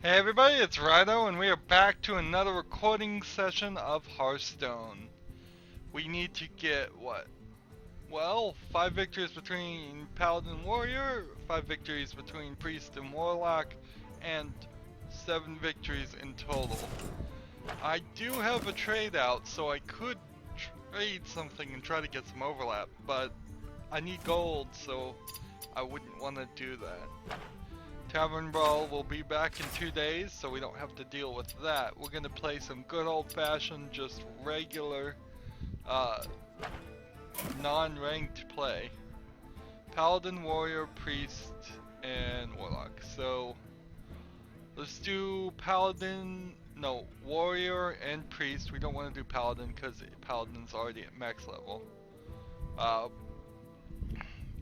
Hey everybody, it's Rydo, and we are back to another recording session of Hearthstone. We need to get, what? Well, 5 victories between Paladin and Warrior, 5 victories between Priest and Warlock, and 7 victories in total. I do have a trade out, so I could trade something and try to get some overlap, but I need gold, so I wouldn't want to do that. Tavern Brawl will be back in 2 days, so we don't have to deal with that. We're gonna play some good old-fashioned, just regular, non-ranked play. Paladin, Warrior, Priest, and Warlock. So, let's do Paladin, no, Warrior and Priest. We don't want to do Paladin because Paladin's already at max level.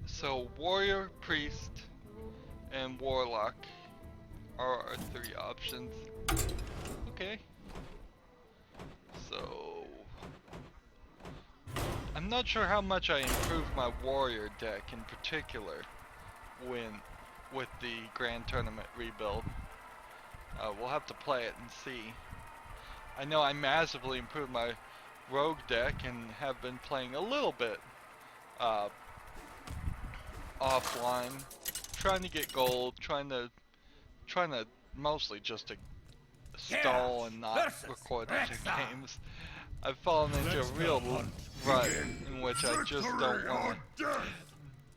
So, Warrior, Priest, and Warlock are our 3 options. Okay. So I'm not sure how much I improved my Warrior deck in particular with the Grand Tournament rebuild. We'll have to play it and see. I know I massively improved my Rogue deck and have been playing a little bit offline, trying to get gold, trying to mostly just to stall and not record the games. I've fallen into a real rut in which I just don't want to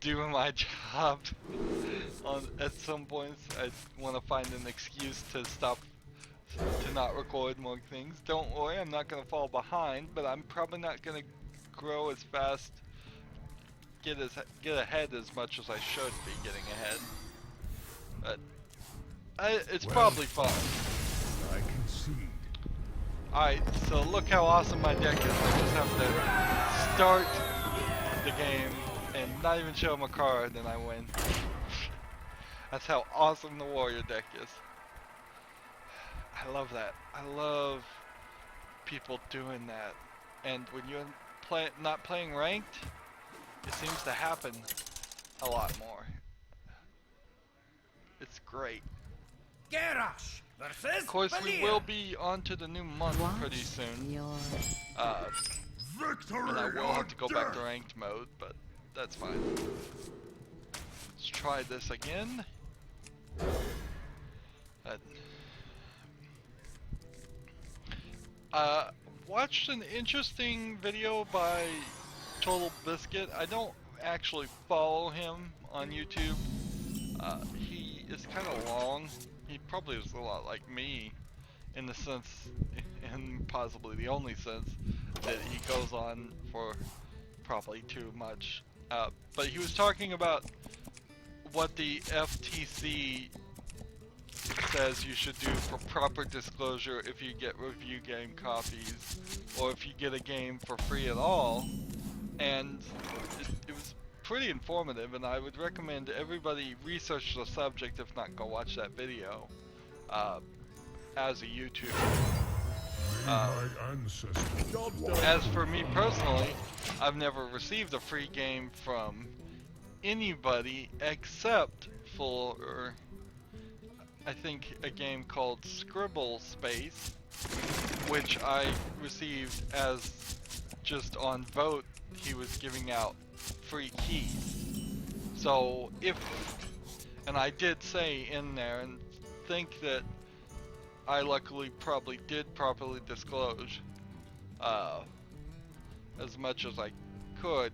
do my job. At some points, I want to find an excuse to not record more things. Don't worry, I'm not going to fall behind, but I'm probably not going to grow as fast, get ahead as much as I should be getting ahead. But it's probably fun. I concede. Alright, so look how awesome my deck is. I just have to start the game and not even show him a card and I win. That's how awesome the Warrior deck is. I love that. I love people doing that. And when you're not playing ranked, it seems to happen a lot more. It's great. Of course, we will be on to the new month pretty soon. And I will have to go back to ranked mode, but that's fine. Let's try this again. Watched an interesting video by Total Biscuit. I don't actually follow him on YouTube. He is kind of long. He probably is a lot like me in the sense, and possibly the only sense, that he goes on for probably too much. But he was talking about what the FTC says you should do for proper disclosure if you get review game copies, or if you get a game for free at all. And it was pretty informative, and I would recommend everybody research the subject, if not go watch that video as a YouTuber. As for me personally, I've never received a free game from anybody except for, I think, a game called Scribble Space, which I received as just on vote. He was giving out free keys. So and I did say in there and think that I luckily probably did properly disclose as much as I could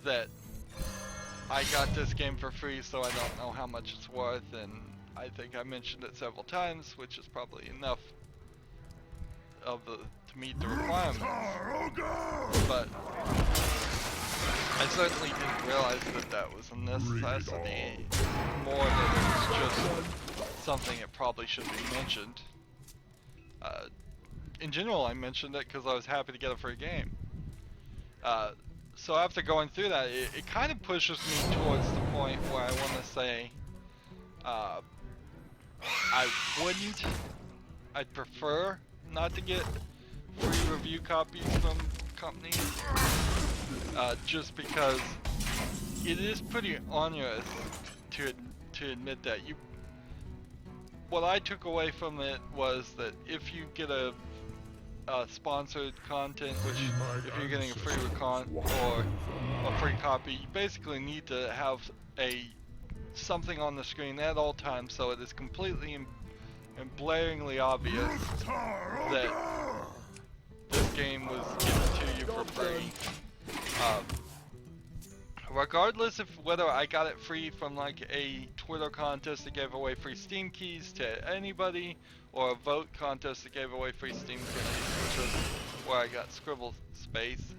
that I got this game for free, so I don't know how much it's worth, and I think I mentioned it several times, which is probably enough to meet the requirements. But I certainly didn't realize that that was a necessity, more that it was just something that probably should be mentioned. In general, I mentioned it because I was happy to get a free game. So after going through that, it kind of pushes me towards the point where I want to say, I'd prefer not to get free review copies from companies, just because it is pretty onerous to admit that what I took away from it was that if you get a sponsored content, which if you're getting a free recon or a free copy, you basically need to have a something on the screen at all times, so it is completely and blaringly obvious that this game was given to you for free. Regardless of whether I got it free from like a Twitter contest that gave away free Steam keys to anybody, or a vote contest that gave away free Steam keys, which was where I got Scribble Space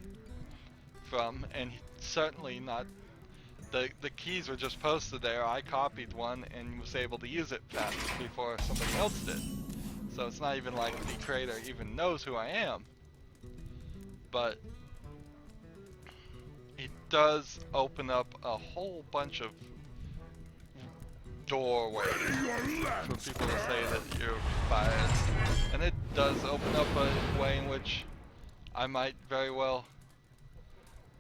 from, and certainly not. The keys were just posted there. I copied one and was able to use it fast before somebody else did. So it's not even like the creator even knows who I am. But it does open up a whole bunch of doorways for people to say that you're biased. And it does open up a way in which I might very well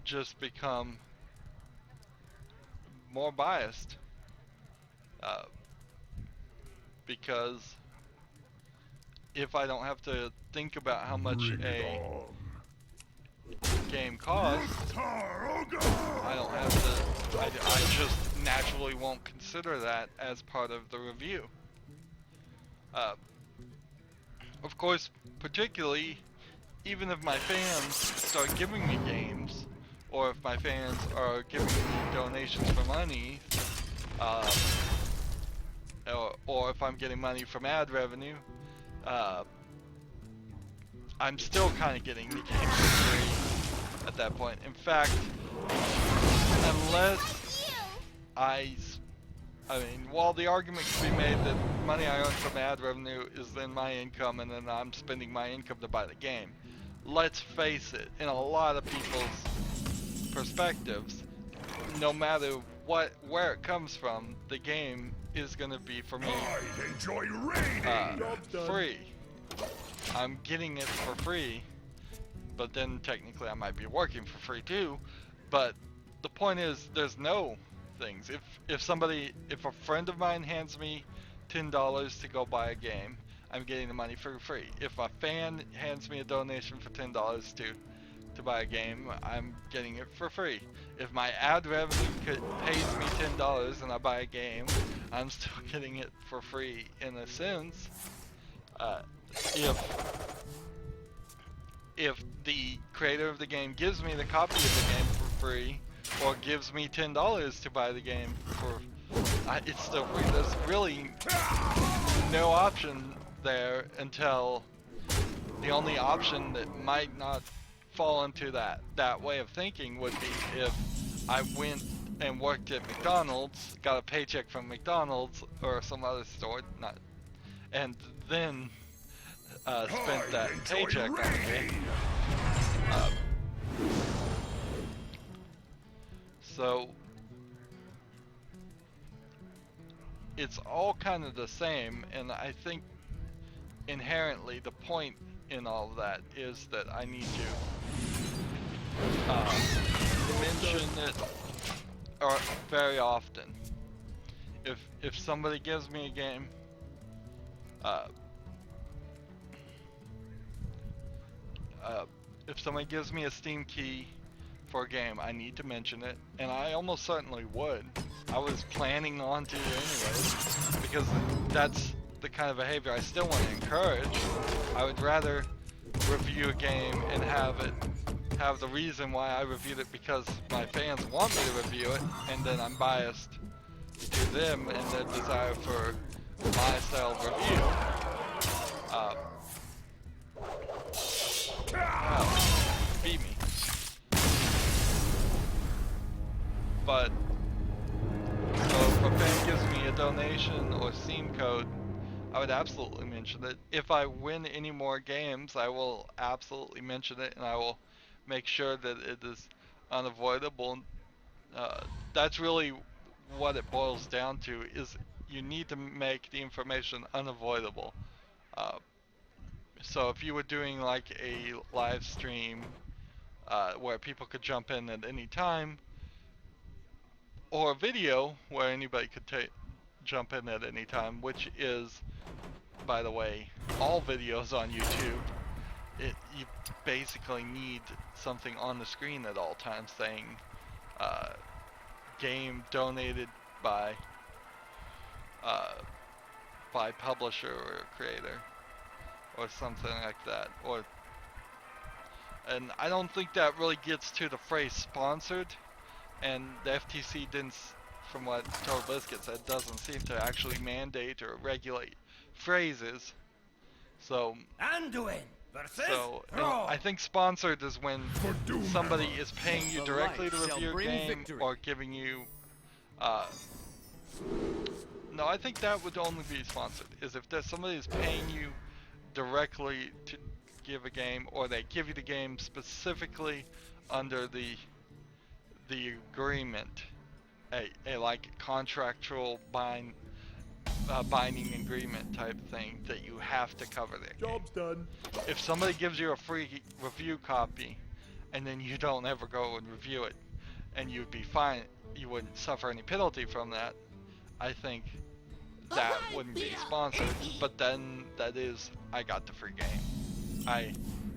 just become more biased. Because if I don't have to think about how much a game costs, I don't have to, I just naturally won't consider that as part of the review. Of course, particularly, even if my fans start giving me games, or if my fans are giving me donations for money, or if I'm getting money from ad revenue, I'm still kind of getting the game for free at that point. In fact, unless I mean, while the argument can be made that money I earn from ad revenue is then my income and then I'm spending my income to buy the game, let's face it, in a lot of people's perspectives, no matter where it comes from, the game is going to be, for me, free. I'm getting it for free, but then technically I might be working for free too. But the point is, there's no things. If a friend of mine hands me $10 to go buy a game, I'm getting the money for free. If a fan hands me a donation for $10 to buy a game, I'm getting it for free. If my ad revenue pays me $10 and I buy a game, I'm still getting it for free in a sense. If the creator of the game gives me the copy of the game for free, or gives me $10 to buy the game for, it's still free. There's really no option there until the only option that might not fall into that way of thinking would be if I went and worked at McDonald's, got a paycheck from McDonald's or some other store, and then spent that paycheck on the game. So it's all kind of the same, and I think inherently the point in all of that is that I need to mention it very often. If somebody gives me a game, if somebody gives me a Steam key for a game, I need to mention it, and I almost certainly would. I was planning on to anyways, because that's the kind of behavior I still want to encourage. I would rather review a game and have the reason why I reviewed it because my fans want me to review it, and then I'm biased to them and their desire for my style of review. Beat me. But so if a fan gives me a donation or Steam code, I would absolutely mention it. If I win any more games, I will absolutely mention it, and I will make sure that it is unavoidable. That's really what it boils down to, is you need to make the information unavoidable. So if you were doing like a live stream where people could jump in at any time, or a video where anybody could jump in at any time, which is, by the way, all videos on YouTube. You basically need something on the screen at all times saying game donated by publisher or creator or something like that. And I don't think that really gets to the phrase sponsored, and the FTC didn't, from what Total Biscuit said, doesn't seem to actually mandate or regulate phrases. So I think sponsored is when somebody is paying you directly to review your game or giving you no, I think that would only be sponsored, is if somebody is paying you directly to give a game, or they give you the game specifically under the agreement, a like contractual binding agreement type thing that you have to cover that Job's done. If somebody gives you a free review copy and then you don't ever go and review it, and you'd be fine, you wouldn't suffer any penalty from that, I think that wouldn't be sponsored. But then that is, I got the free game. I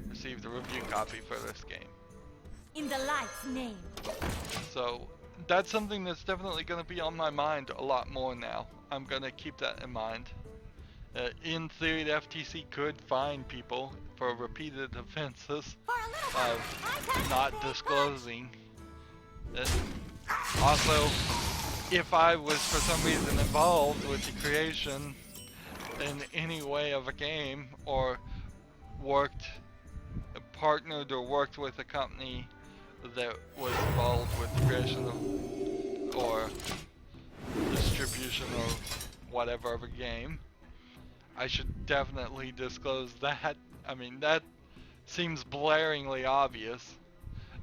received a review copy for this game. In the light's name. So that's something that's definitely going to be on my mind a lot more now. I'm going to keep that in mind. In theory, the FTC could fine people for repeated offenses of not disclosing. Also, if I was for some reason involved with the creation in any way of a game, or partnered or worked with a company that was involved with the creation of or distribution or whatever of a game, I should definitely disclose that. I mean, that seems blaringly obvious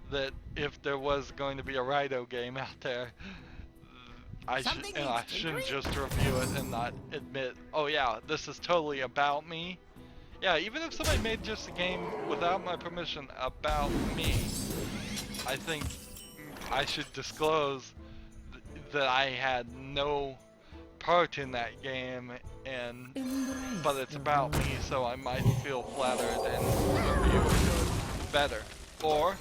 that if there was going to be a Rydo game out there, I shouldn't just review it and not admit, oh yeah, this is totally about me. Yeah, even if somebody made just a game without my permission about me, I think I should disclose that I had no part in that game, but it's about me, so I might feel flattered and review it better. Or,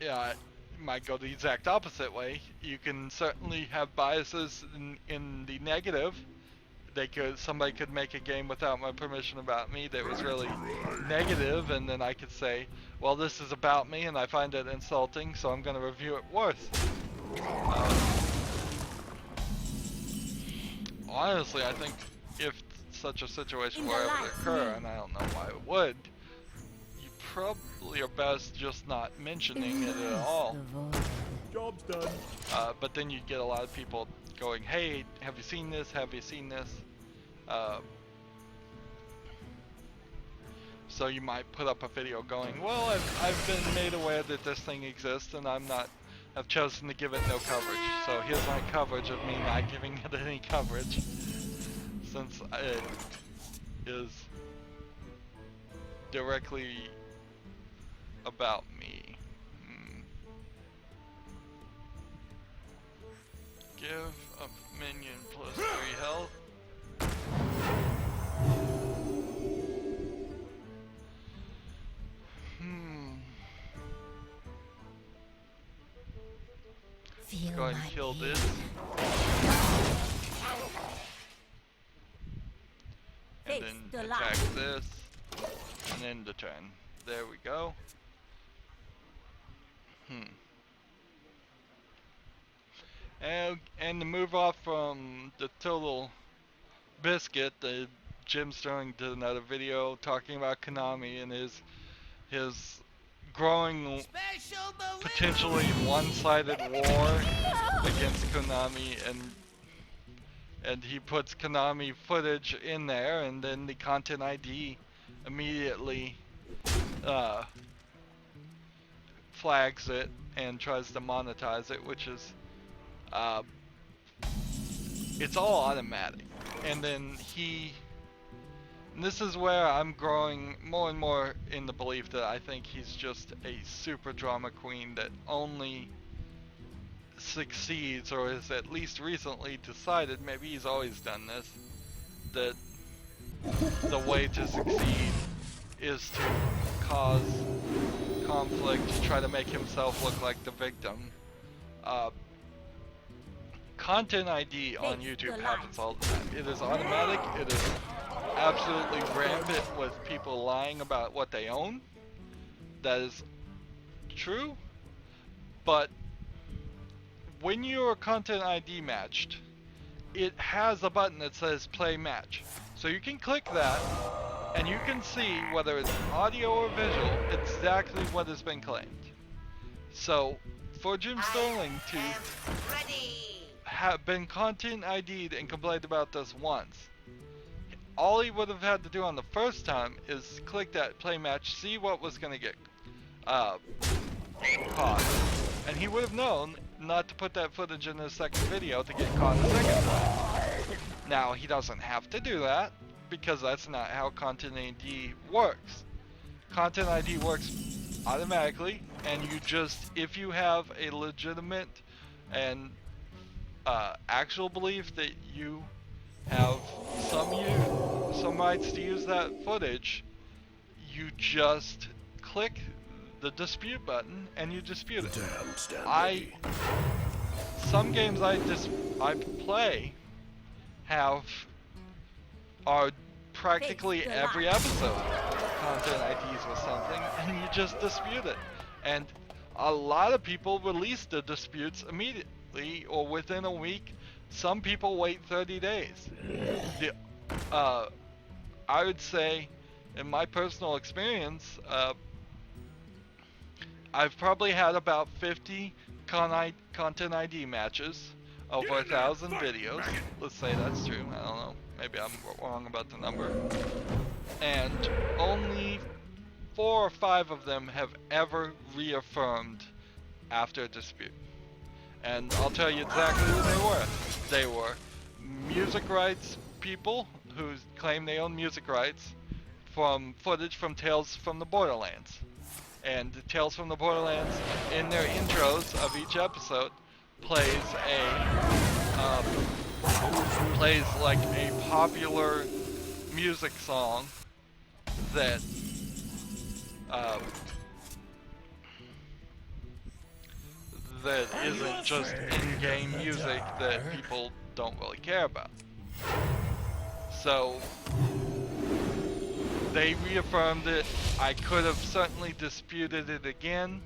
yeah, it might go the exact opposite way. You can certainly have biases in the negative. Somebody could make a game without my permission about me that was really negative, and then I could say, well, this is about me and I find it insulting, so I'm going to review it worse. Honestly, I think if such a situation were ever to occur, and I don't know why it would, you probably are best just not mentioning it at all. Job's done. But then you'd get a lot of people going, hey, have you seen this? Have you seen this? So you might put up a video going, well, I've been made aware that this thing exists, and I've chosen to give it no coverage. So here's my coverage of me not giving it any coverage, since it is directly about me. Give a minion plus 3 health. Let's go ahead and kill this. And then attack this. And then the turn. There we go. And to move off from the Total Biscuit, Jim Sterling did another video talking about Konami and his growing, potentially one-sided war against Konami, and he puts Konami footage in there, and then the Content ID immediately flags it and tries to monetize it, which is it's all automatic. And then this is where I'm growing more and more in the belief that I think he's just a super drama queen that only succeeds, or has at least recently decided, maybe he's always done this, that the way to succeed is to cause conflict, to try to make himself look like the victim. Content ID on YouTube happens all the time. It is automatic. It is absolutely rampant with people lying about what they own. That is true. But when you're content ID matched, it has a button that says play match. So you can click that and you can see whether it's audio or visual exactly what has been claimed. So for Jim Sterling to have been content ID'd and complained about this once, all he would have had to do on the first time is click that play match, see what was going to get caught, and he would have known not to put that footage in his second video to get caught in the second one. Now he doesn't have to do that, because that's not how Content ID works. Content ID works automatically, and you just, if you have a legitimate and actual belief that you have some rights to use that footage, you just click the dispute button and you dispute it. Some games I play are practically every episode content IDs with something, and you just dispute it. And a lot of people release the disputes immediately or within a week. Some people wait 30 days. I would say, in my personal experience, I've probably had about 50 content ID matches over 1,000 videos. Let's say that's true. I don't know. Maybe I'm wrong about the number. And only 4 or 5 of them have ever reaffirmed after a dispute. And I'll tell you exactly who they were. They were music rights people who claim they own music rights from footage from Tales from the Borderlands. And Tales from the Borderlands, in their intros of each episode, plays like a popular music song that that isn't just in-game music that people don't really care about. So they reaffirmed it. I could have certainly disputed it again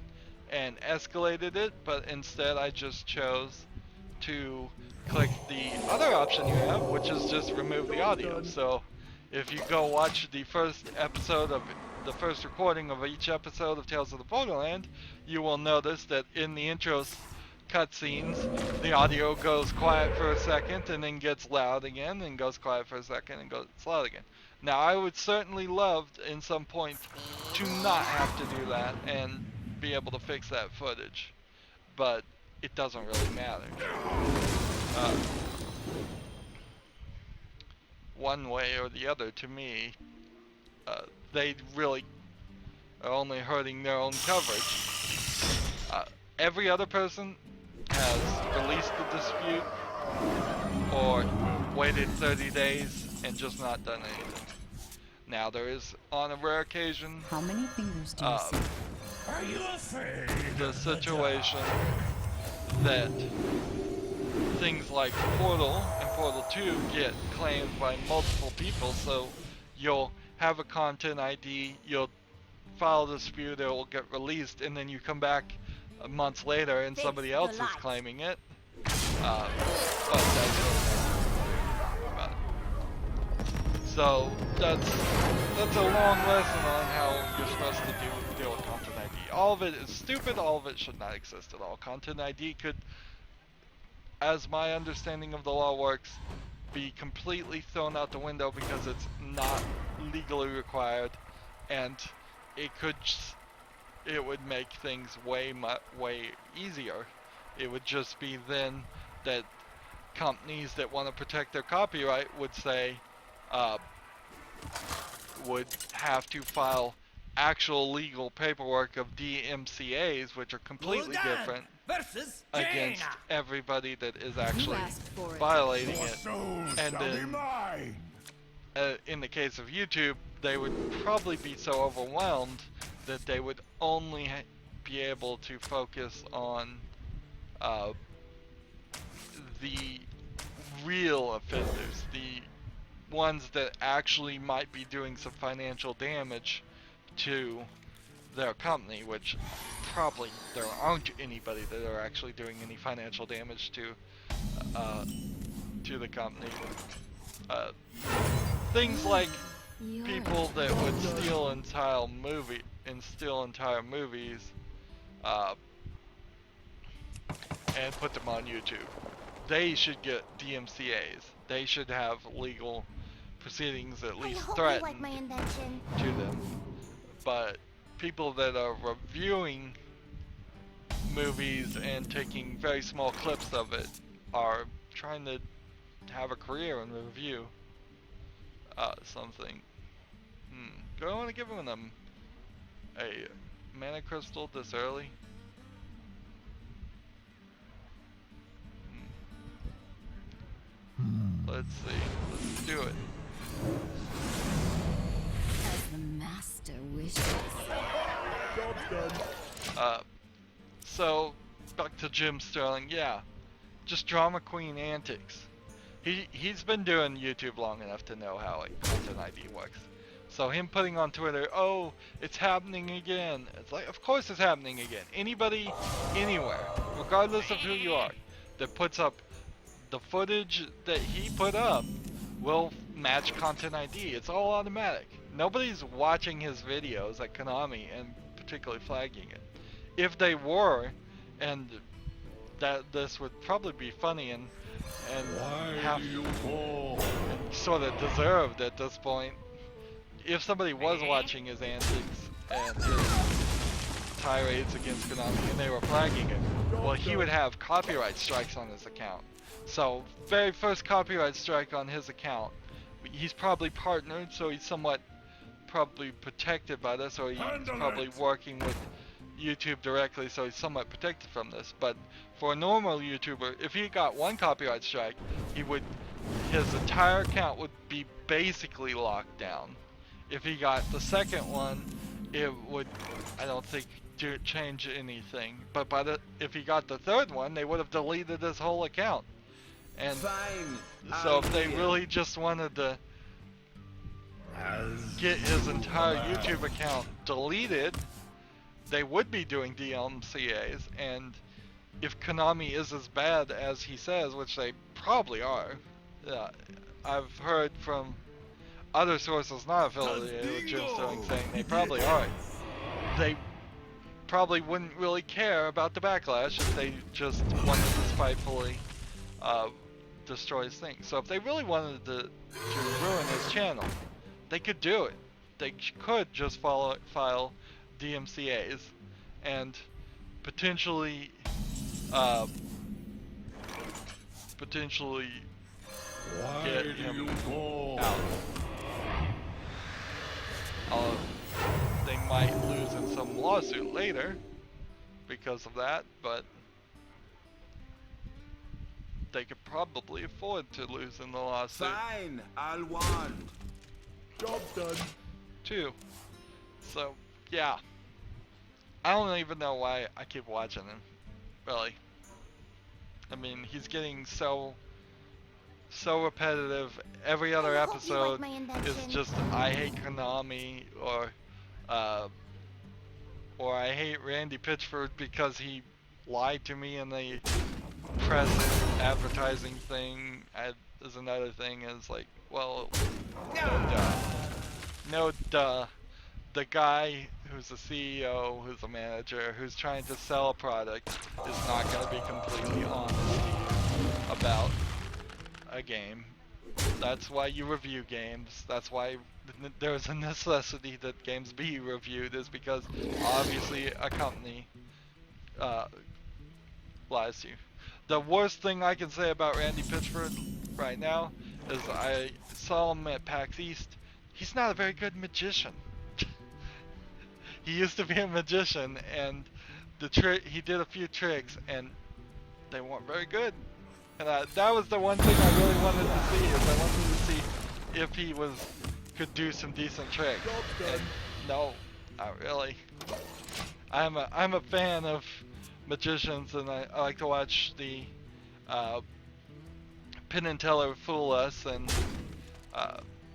and escalated it, but instead I just chose to click the other option you have, which is just remove the audio. So if you go watch the first recording of each episode of Tales of the Borderland, you will notice that in the intro cutscenes, the audio goes quiet for a second and then gets loud again, and goes quiet for a second and goes loud again. Now, I would certainly love, in some point, to not have to do that and be able to fix that footage, but it doesn't really matter. One way or the other, to me, they really are only hurting their own coverage. Every other person has released the dispute or waited 30 days and just not done anything. Now, there is, on a rare occasion, How many fingers do you see? Are you afraid? the situation that things like Portal and Portal 2 get claimed by multiple people, so you'll have a content ID, you'll file a dispute, it will get released, and then you come back months later and somebody else is claiming it. But that's about it. So that's a long lesson on how you're supposed to deal with content ID. All of it is stupid, all of it should not exist at all. Content ID could, as my understanding of the law works, be completely thrown out the window because it's not legally required, and it would make things way easier. It would just be then that companies that want to protect their copyright would say, would have to file actual legal paperwork of DMCAs, which are completely different versus against Jaina. everybody that is actually asked for it. violating Your it. soul And shall be then, mine. in the case of YouTube, they would probably be so overwhelmed that they would only be able to focus on the real offenders, the ones that actually might be doing some financial damage to their company, which probably there aren't anybody that are actually doing any financial damage to the company. Things like people that would steal entire movies and put them on YouTube. They should get DMCAs. They should have legal proceedings at least threatened to them. But people that are reviewing movies and taking very small clips of it are trying to have a career in review something. Do I want to give them a mana crystal this early? Let's see. Let's do it. As the master wishes. So back to Jim Sterling. Yeah, just drama queen antics. He's been doing YouTube long enough to know how content ID works. So him putting on Twitter, oh, it's happening again. It's like, of course it's happening again. Anybody, anywhere, regardless of who you are, that puts up the footage that he put up will match content ID. It's all automatic. Nobody's watching his videos at Konami and particularly flagging it. If they were, and that this would probably be funny and have and sort of deserved at this point. If somebody was watching his antics and his tirades against Konami and they were flagging it, well, he would have copyright strikes on his account. So, very first copyright strike on his account. He's probably partnered, so he's somewhat probably protected by this, or he's probably working with YouTube directly, so he's somewhat protected from this. But for a normal YouTuber, if he got one copyright strike, his entire account would be basically locked down. If he got the second one, it would, I don't think, change anything. But if he got the third one, they would have deleted his whole account. And so if they really just wanted to get his entire YouTube account deleted, they would be doing DMCAs. And if Konami is as bad as he says, which they probably are, I've heard from other sources not affiliated with Jim Sterling saying they probably are. They probably wouldn't really care about the backlash if they just wanted to spitefully destroy his thing. So if they really wanted to ruin his channel, they could do it. They could just file DMCAs and potentially get him out. They might lose in some lawsuit later because of that, but they could probably afford to lose in the lawsuit. Fine, I'll want. Job done. Too. So, yeah. I don't even know why I keep watching him. Really. I mean, he's getting so repetitive. Every other episode is just I hate Konami or I hate Randy Pitchford because he lied to me in the press advertising thing. Is another thing is like, well, no duh. The guy who's a CEO, who's a manager, who's trying to sell a product is not going to be completely honest to you about a game. That's why you review games. That's why there's a necessity that games be reviewed, is because obviously a company lies to you. The worst thing I can say about Randy Pitchford right now is I saw him at PAX East. He's not a very good magician. he used to be a magician, and he did a few tricks, and they weren't very good. And that was the one thing I really wanted to see, is I wanted to see if he could do some decent tricks. And no, not really. I'm a fan of magicians, and I like to watch the Penn and Teller fool us, and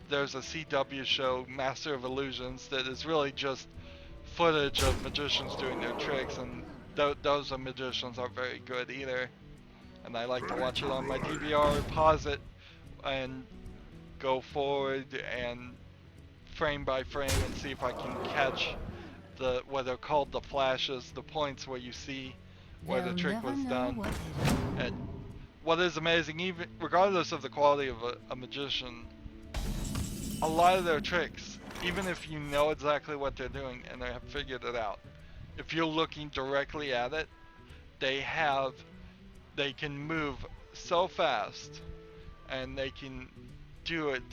there's a CW show, Master of Illusions, that is really just footage of magicians doing their tricks, and those magicians aren't very good either. And I like to watch it on my DVR, pause it, and go forward and frame by frame and see if I can catch what are called the flashes, the points where you see where the trick was done. And what is amazing, even regardless of the quality of a magician, a lot of their tricks, even if you know exactly what they're doing and they have figured it out, if you're looking directly at it, they can move so fast, and they can do it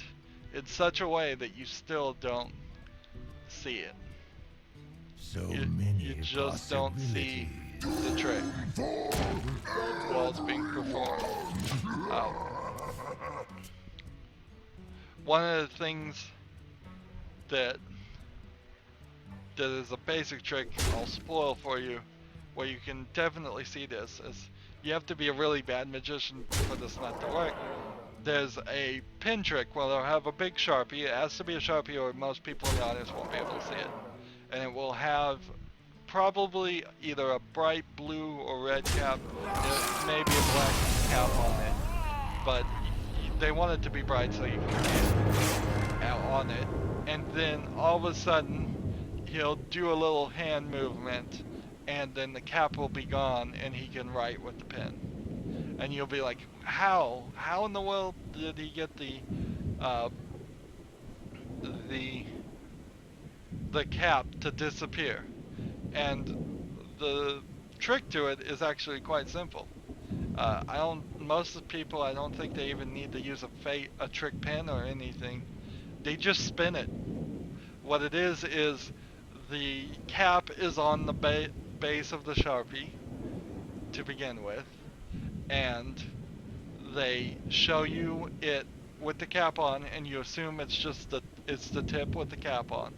in such a way that you still don't see it. You just don't see the trick while it's being performed. One of the things that is a basic trick I'll spoil for you, where you can definitely see this, is you have to be a really bad magician for this not to work. There's a pin trick where they'll have a big Sharpie. It has to be a Sharpie or most people in the audience won't be able to see it. And it will have probably either a bright blue or red cap, maybe a black cap on it. But they want it to be bright so you can see it on it. And then all of a sudden, he'll do a little hand movement, and then the cap will be gone, and he can write with the pen. And you'll be like, how in the world did he get the cap to disappear? And the trick to it is actually quite simple. Most of the people, I don't think they even need to use a trick pen or anything. They just spin it. What it is the cap is on the base of the Sharpie to begin with, and they show you it with the cap on, and you assume it's the tip with the cap on,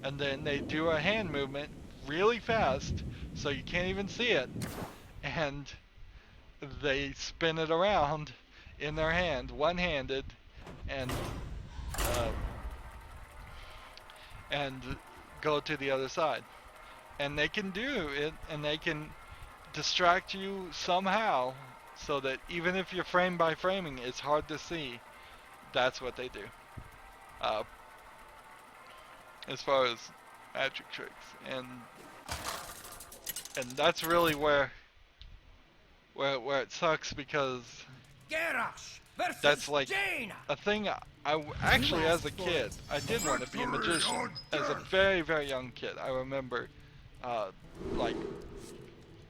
and then they do a hand movement really fast so you can't even see it, and they spin it around in their hand, one-handed, and go to the other side. And they can do it, and they can distract you somehow, so that even if you're frame by framing, it's hard to see. That's what they do. As far as magic tricks, and that's really where it sucks, because that's like a thing. Actually, as a kid, I did want to be a magician. As a very, very young kid, I remember, like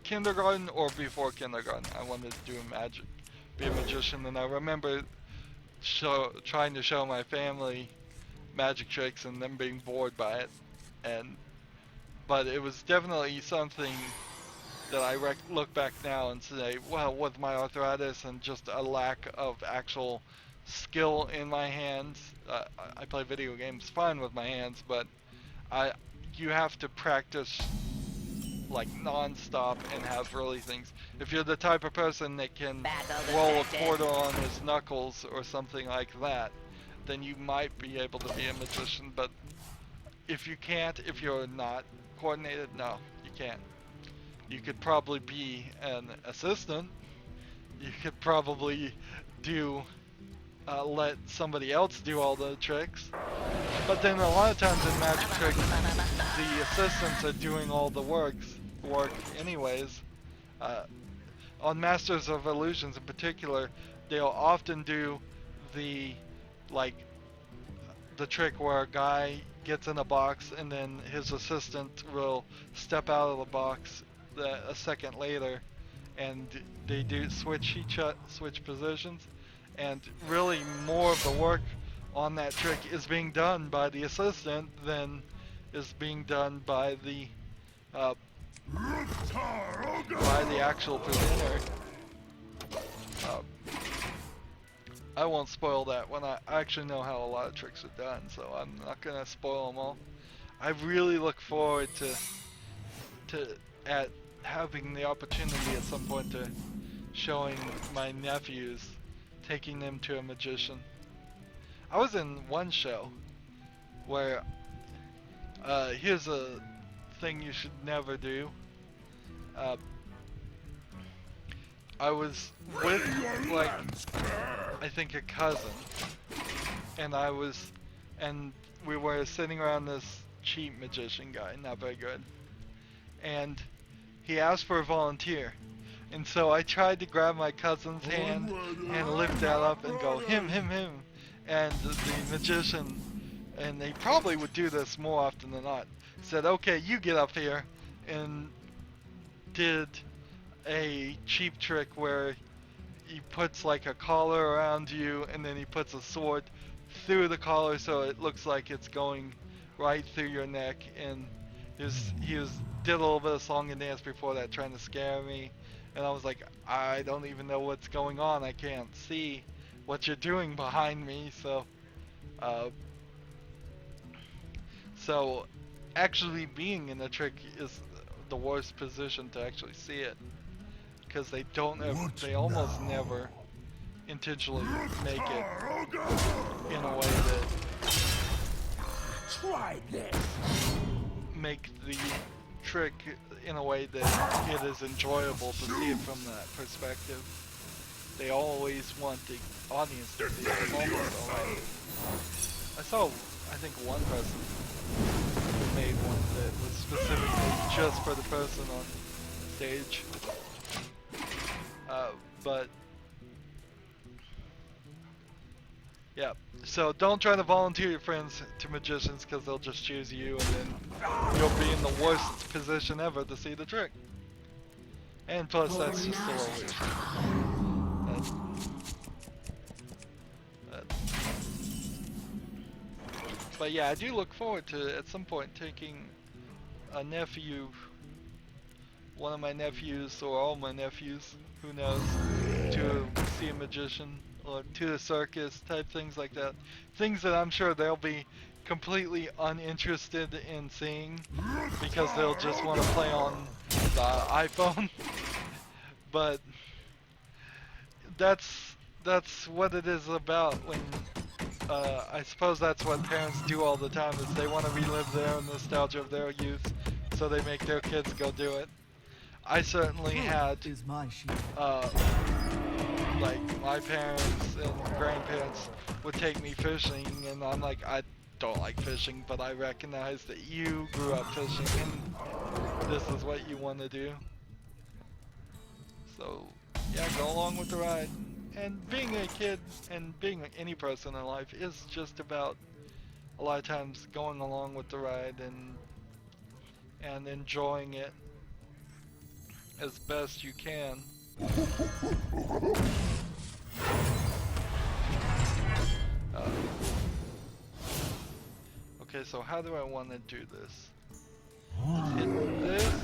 kindergarten or before kindergarten, I wanted to be a magician, and I remember trying to show my family magic tricks and them being bored by it, but it was definitely something that I look back now and say, well, with my arthritis and just a lack of actual skill in my hands, I play video games fine with my hands, but you have to practice like non-stop and have really things. If you're the type of person that can roll a quarter on his knuckles or something like that, then you might be able to be a magician. But if you can't, if you're not coordinated, no, you can't. You could probably be an assistant. You could probably let somebody else do all the tricks. But then a lot of times in magic tricks, the assistants are doing all the work anyways. On Masters of Illusions in particular, they'll often do the trick where a guy gets in a box and then his assistant will step out of the box a second later, and they do switch positions, and really more of the work on that trick is being done by the assistant than is being done by the actual presenter. I won't spoil that when I actually know how a lot of tricks are done, so I'm not gonna spoil them all. I really look forward to having the opportunity at some point to showing my nephews, taking them to a magician. I was in one show where here's a thing you should never do. I was with, like, I think a cousin, and we were sitting around this cheap magician guy, not very good, and he asked for a volunteer, and so I tried to grab my cousin's hand and lift that up and go him, and the magician, and they probably would do this more often than not, said, okay, you get up here, and did a cheap trick where he puts like a collar around you and then he puts a sword through the collar so it looks like it's going right through your neck, and he did a little bit of song and dance before that, trying to scare me, and I was like, I don't even know what's going on, I can't see what you're doing behind me, so actually being in the trick is the worst position to actually see it, because they almost never intentionally make it in a way that make the trick in a way that it is enjoyable to see it from that perspective. They always want the audience to see it almost already. I saw, I think, one person who made one that was specifically just for the person on stage. But yeah, so don't try to volunteer your friends to magicians, because they'll just choose you, and then you'll be in the worst position ever to see the trick. And plus, that's just a little weird. But yeah, I do look forward to, at some point, taking a nephew, one of my nephews, or all my nephews, who knows, to see a magician, or to a circus, type things like that. Things that I'm sure they'll be completely uninterested in seeing, because they'll just want to play on the iPhone. But that's what it is about when, I suppose that's what parents do all the time, is they want to relive their nostalgia of their youth, so they make their kids go do it. I certainly had, like, my parents and grandparents would take me fishing, and I'm like, I don't like fishing, but I recognize that you grew up fishing, and this is what you want to do. So, yeah, go along with the ride. And being a kid, and being any person in life, is just about, a lot of times, going along with the ride and enjoying it as best you can. Okay, so how do I want to do this? Let's hit this,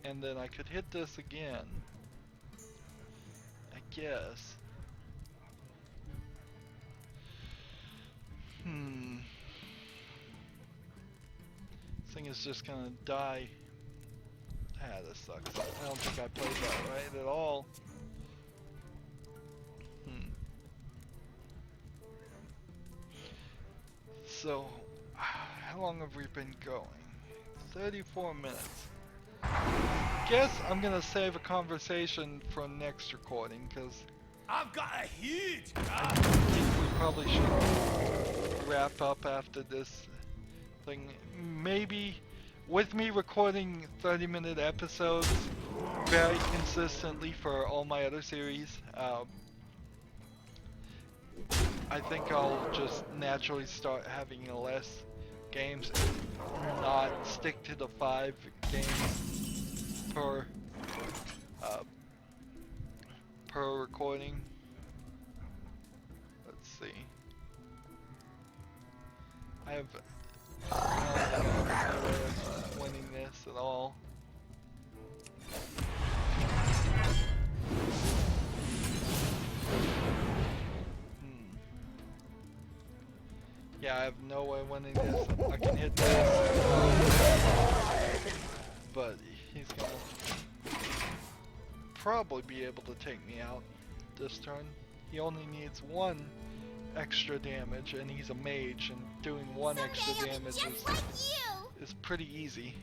and then I could hit this again, I guess. This thing is just gonna die. Ah, this sucks. I don't think I played that right at all. So, how long have we been going? 34 minutes. Guess I'm gonna save a conversation for next recording, because I've got a huge I think we probably should wrap up after this thing. Maybe with me recording 30-minute episodes very consistently for all my other series, I think I'll just naturally start having less games and not stick to the 5 games per recording. Let's see. I have no way of winning this at all. Yeah, I have no way of winning this. I can hit this, but he's gonna probably be able to take me out this turn. He only needs one extra damage, and he's a mage, and doing one extra damage is pretty easy.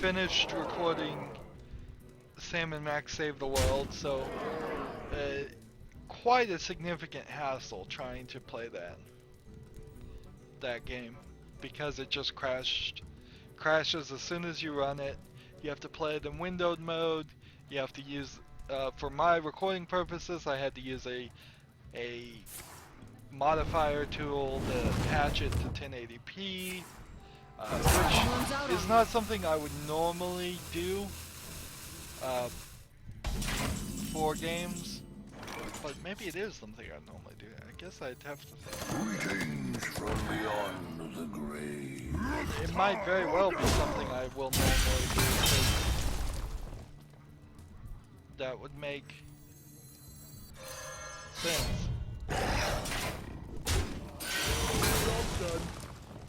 Finished recording Sam and Max Save the World, so quite a significant hassle trying to play that game because it just crashes as soon as you run it. You have to play it in windowed mode. You have to use for my recording purposes I had to use a modifier tool to patch it to 1080p. Which is not something I would normally do for games, but maybe it is something I normally do. I guess I'd have to think. Greetings from beyond the grave. It might very well be something I will normally do, because that would make sense.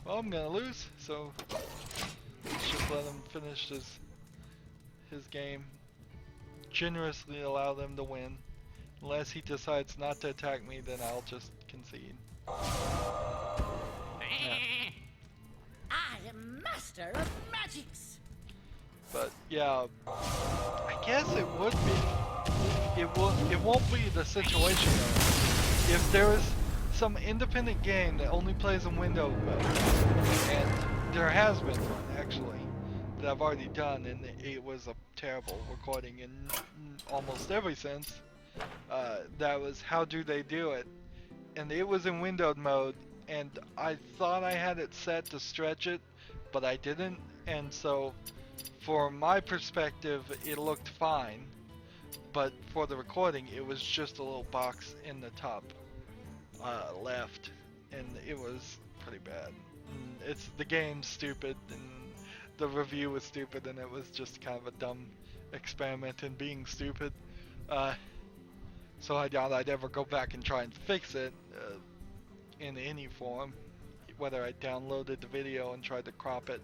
Well, I'm gonna lose, so let's just let him finish his game. Generously allow them to win. Unless he decides not to attack me, then I'll just concede. Yeah. I am master of magics. But yeah, I guess it would be. It won't be the situation though. If there is some independent game that only plays in window mode, and there has been one actually that I've already done, and it was a terrible recording in almost every sense. That was How Do They Do It, and it was in windowed mode, and I thought I had it set to stretch it, but I didn't, and so for my perspective it looked fine, but for the recording it was just a little box in the top left, and it was pretty bad. And the game's stupid, and the review was stupid, and it was just kind of a dumb experiment in being stupid. So I doubt I'd ever go back and try and fix it in any form, whether I downloaded the video and tried to crop it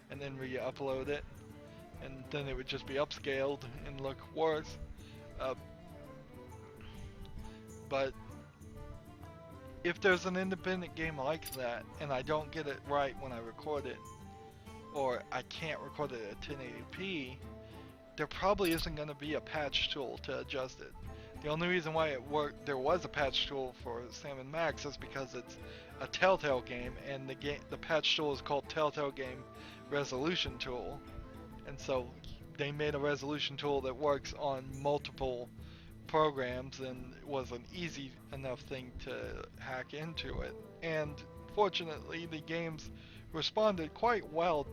and then re-upload it, and then it would just be upscaled and look worse. But if there's an independent game like that and I don't get it right when I record it, or I can't record it at 1080p, there probably isn't going to be a patch tool to adjust it. The only reason why there was a patch tool for Sam and Max is because it's a Telltale game, and the patch tool is called Telltale Game Resolution Tool, and so they made a resolution tool that works on multiple programs, and it was an easy enough thing to hack into it. And fortunately, the games responded quite well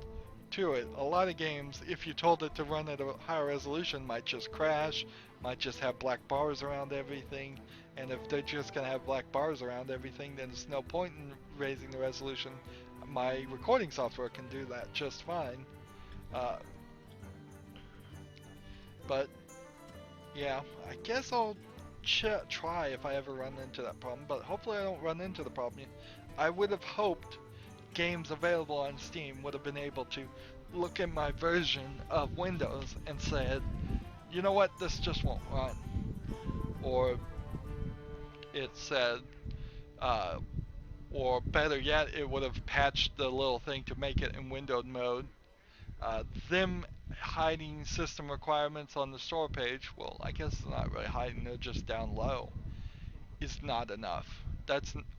to it. A lot of games, if you told it to run at a higher resolution, might just crash, might just have black bars around everything, and if they're just going to have black bars around everything, then there's no point in raising the resolution. My recording software can do that just fine. But yeah, I guess I'll try if I ever run into that problem, but hopefully I don't run into the problem. I would have hoped games available on Steam would have been able to look at my version of Windows and said, you know what, this just won't run. Or it said, or better yet, it would have patched the little thing to make it in windowed mode. Them hiding system requirements on the store page, well, I guess it's not really hiding, they're just down low, is not enough.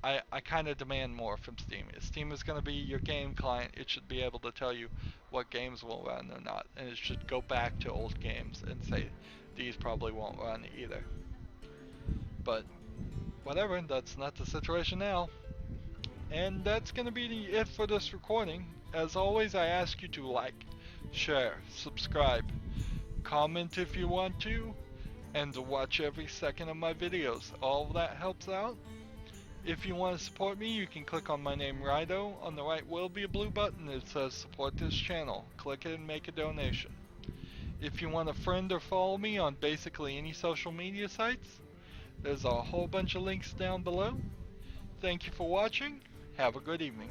I kind of demand more from Steam. If Steam is going to be your game client, it should be able to tell you what games will run or not, and it should go back to old games and say these probably won't run either. But whatever, that's not the situation now. And that's going to be it for this recording. As always, I ask you to like, share, subscribe, comment if you want to, and to watch every second of my videos. All of that helps out. If you want to support me, you can click on my name Rydo. On the right will be a blue button that says support this channel. Click it and make a donation. If you want to friend or follow me on basically any social media sites, there's a whole bunch of links down below. Thank you for watching. Have a good evening.